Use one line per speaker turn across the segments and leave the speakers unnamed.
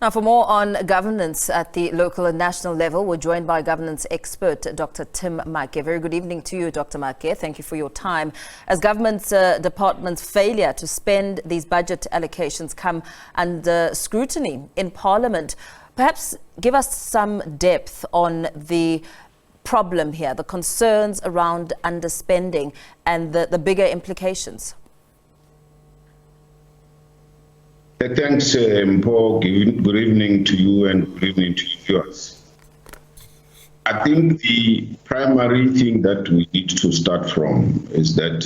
Now, for more on governance at the local and national level, we're joined by governance expert Dr. Tim Maake. Very good evening to you, Dr. Maake. Thank you for your time. As government departments' failure to spend these budget allocations come under scrutiny in Parliament, perhaps give us some depth on the problem here, the concerns around underspending and the bigger implications.
Thanks, Paul. Good evening to you and good evening to viewers. I think the primary thing that we need to start from is that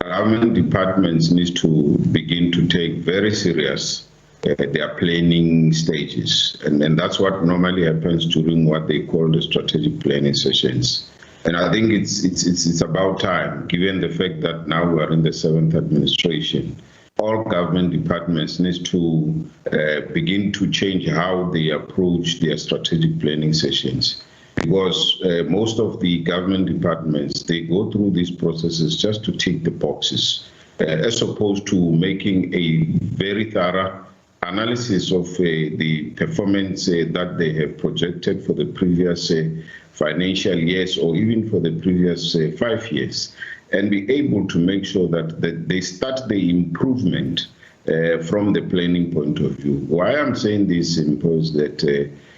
government departments need to begin to take very serious their planning stages. And that's what normally happens during what they call the strategic planning sessions. And I think it's about time, given the fact that now we are in the 7th administration. All government departments need to begin to change how they approach their strategic planning sessions, because most of the government departments, they go through these processes just to tick the boxes, as opposed to making a very thorough analysis of the performance that they have projected for the previous financial years or even for the previous 5 years, and be able to make sure that they start the improvement from the planning point of view. Why I'm saying this is that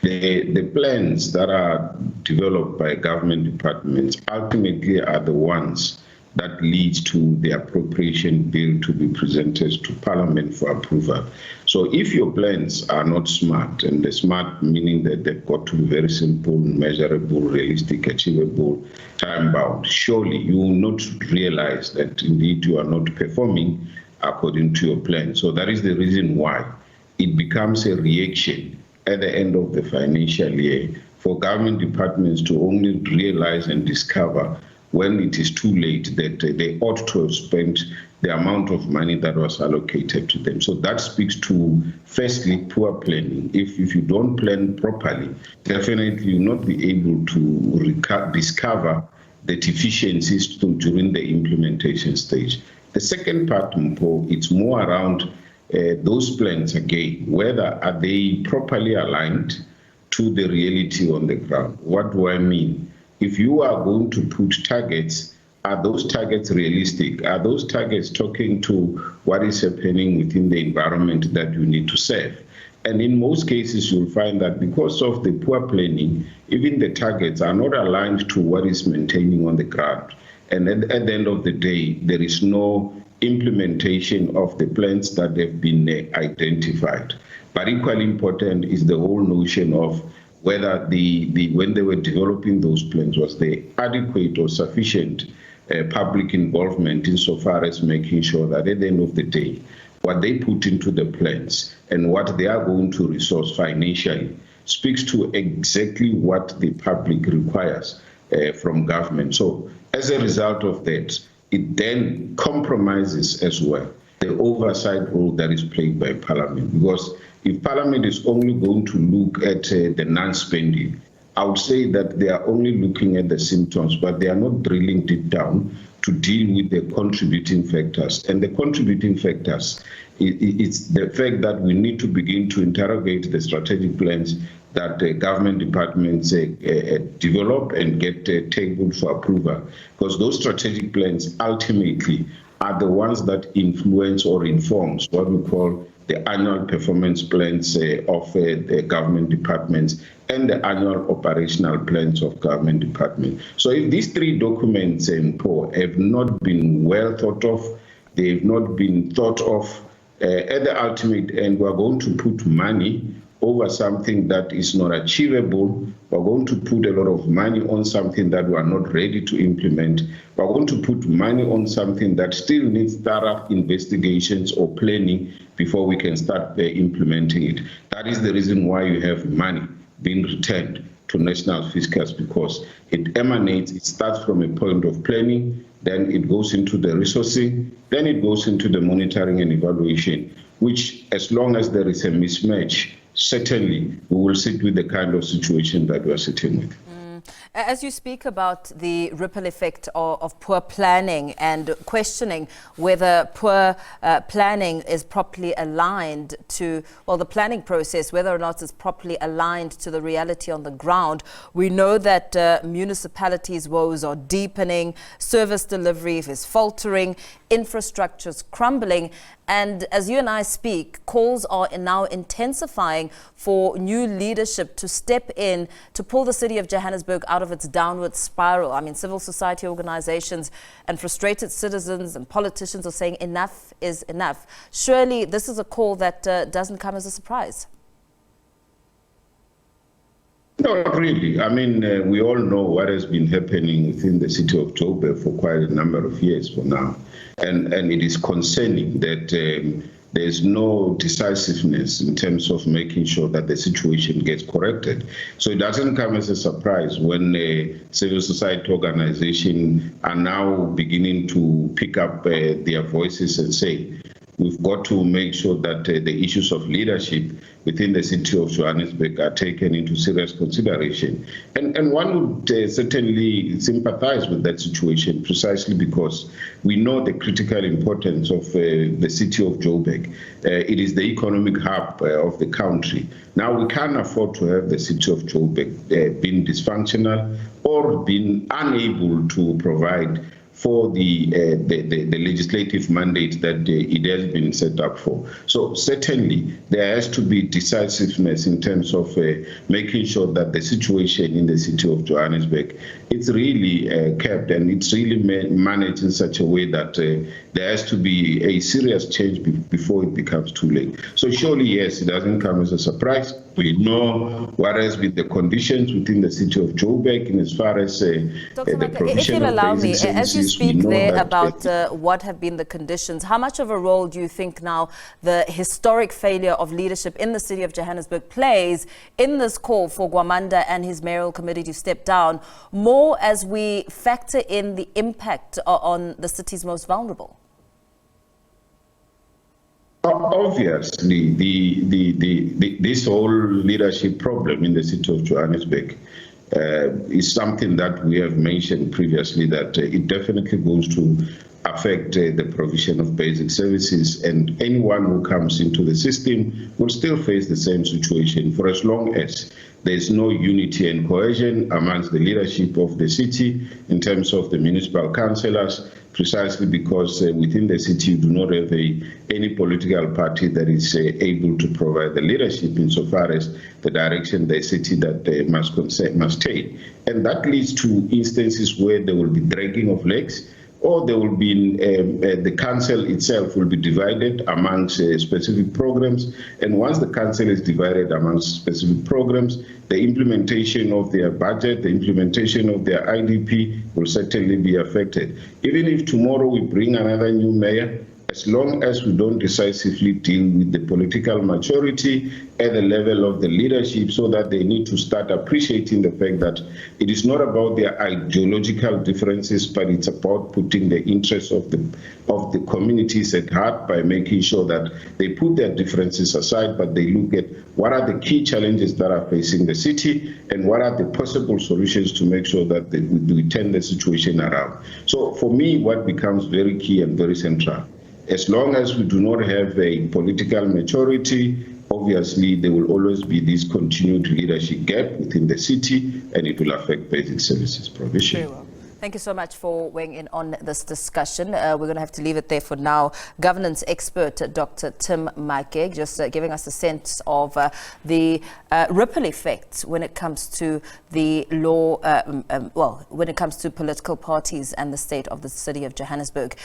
the plans that are developed by government departments ultimately are the ones that lead to the appropriation bill to be presented to Parliament for approval. So if your plans are not smart, and the smart meaning that they've got to be very simple, measurable, realistic, achievable, time-bound, surely you will not realize that indeed you are not performing according to your plan. So that is the reason why it becomes a reaction at the end of the financial year for government departments to only realize and discover when it is too late that they ought to have spent the amount of money that was allocated to them. So that speaks to, firstly, poor planning. If you don't plan properly, definitely you'll not be able to discover the deficiencies during the implementation stage. The second part, Mpo, it's more around those plans again, whether are they properly aligned to the reality on the ground. What do I mean? If you are going to put targets, are those targets realistic? Are those targets talking to what is happening within the environment that you need to serve? And in most cases, you'll find that because of the poor planning, even the targets are not aligned to what is maintaining on the ground. And at the end of the day, there is no implementation of the plans that have been identified. But equally important is the whole notion of whether when they were developing those plans, was there adequate or sufficient public involvement insofar as making sure that at the end of the day, what they put into the plans and what they are going to resource financially speaks to exactly what the public requires from government. So as a result of that, it then compromises as well the oversight role that is played by Parliament, because if Parliament is only going to look at the non-spending, I would say that they are only looking at the symptoms, but they are not drilling deep down to deal with the contributing factors. And the contributing factors, it's the fact that we need to begin to interrogate the strategic plans that the government departments develop and get tabled for approval, because those strategic plans ultimately are the ones that influence or informs what we call the annual performance plans of the government departments and the annual operational plans of government departments. So if these three documents have not been well thought of, they have not been thought of, at the ultimate end, we're going to put money over something that is not achievable. We're going to put a lot of money on something that we are not ready to implement. We're going to put money on something that still needs thorough investigations or planning before we can start implementing it. That is the reason why you have money being returned to national fiscals, because it starts from a point of planning, then it goes into the resourcing, then it goes into the monitoring and evaluation, which, as long as there is a mismatch, certainly we will sit with the kind of situation that we are sitting with.
As you speak about the ripple effect of poor planning and questioning whether poor planning is properly aligned to, well, the planning process, whether or not it's properly aligned to the reality on the ground, we know that municipalities' woes are deepening, service delivery is faltering, infrastructure is crumbling. And as you and I speak, calls are now intensifying for new leadership to step in to pull the city of Johannesburg out of its downward spiral. I mean, civil society organizations and frustrated citizens and politicians are saying enough is enough. Surely this is a call that doesn't come as a surprise.
Not really. I mean, we all know what has been happening within the city of Joburg for quite a number of years for now. And it is concerning that there's no decisiveness in terms of making sure that the situation gets corrected. So it doesn't come as a surprise when civil society organizations are now beginning to pick up their voices and say, we've got to make sure that the issues of leadership within the city of Johannesburg are taken into serious consideration. And one would certainly sympathize with that situation precisely because we know the critical importance of the city of Joburg. It is the economic hub of the country. Now, we can't afford to have the city of Joburg being dysfunctional or being unable to provide for the legislative mandate that it has been set up for. So certainly there has to be decisiveness in terms of making sure that the situation in the city of Johannesburg it's really kept and it's really managed in such a way that there has to be a serious change before it becomes too late. So surely, yes, it doesn't come as a surprise. We know what has been the conditions within the city of Joburg in as far as the provision
if you'll allow me, as you speak there about what have been the conditions, how much of a role do you think now the historic failure of leadership in the city of Johannesburg plays in this call for Gwamanda and his mayoral committee to step down, more as we factor in the impact on the city's most vulnerable?
Obviously, this whole leadership problem in the city of Johannesburg is something that we have mentioned previously, that it definitely goes to affect the provision of basic services, and anyone who comes into the system will still face the same situation for as long as there's no unity and cohesion amongst the leadership of the city in terms of the municipal councillors, precisely because within the city you do not have any political party that is able to provide the leadership insofar as the direction the city that must take. And that leads to instances where there will be dragging of legs, or there will be the council itself will be divided amongst specific programs. And once the council is divided amongst specific programs, the implementation of their budget, the implementation of their IDP will certainly be affected. Even if tomorrow we bring another new mayor, as long as we don't decisively deal with the political maturity at the level of the leadership, so that they need to start appreciating the fact that it is not about their ideological differences, but it's about putting the interests of the communities at heart by making sure that they put their differences aside, but they look at what are the key challenges that are facing the city and what are the possible solutions to make sure that we turn the situation around. So for me, what becomes very key and very central, as long as we do not have a political maturity, obviously there will always be this continued leadership gap within the city, and it will affect basic services provision.
Very well. Thank you so much for weighing in on this discussion. We're going to have to leave it there for now. Governance expert Dr. Tim Maake just giving us a sense of the ripple effect when it comes to the law, when it comes to political parties and the state of the city of Johannesburg.